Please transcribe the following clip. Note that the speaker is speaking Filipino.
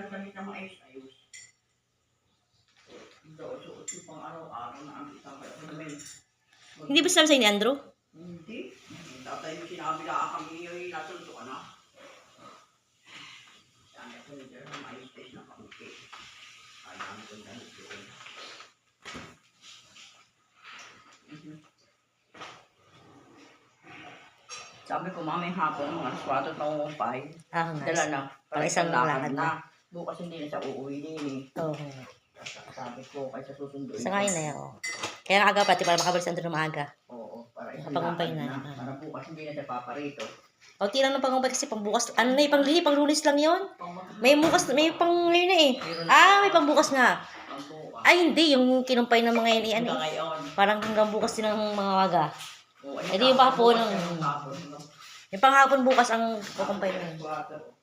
na damit na maayos-ayos. Suot yung pang araw-araw na ang isang namin. Hindi ba sinabi sa'yo ni Andrew? Hindi. Tatay mo sinabi na kami yung nasunod ka na. Sana ko nito na maayos-ayos na pangkit. Kaya ang ganda nito. Sabi ko, mamay hapon, mga alas 4 na umupay. Ah, nga. Dala na. Pang isang lakad na. Bukas hindi na siya uuwi din eh. Oo. Sabi ko, kaysa susunduin. Sa ngayon na yan, oo. Kaya nga aga pati para makabalik sa Andrew na maaga. Oo, para isang Pangumpay lakad na. Para bukas hindi na siya paparito. O, tilang ng pangumpay kasi pangbukas. Ano na pang Lunes lang yon. May bukas, may pang ngayon na eh. Ah, may pangbukas nga. Ay, hindi. Yung kinumpay ng mga yan, ano eh. Ngayon. Parang hanggang bukas din ng mga waga. Oo, Eh, di yung hapon. bukas yung hapon, no? Yung panghapon bukas ang kukumpay na yun. 4.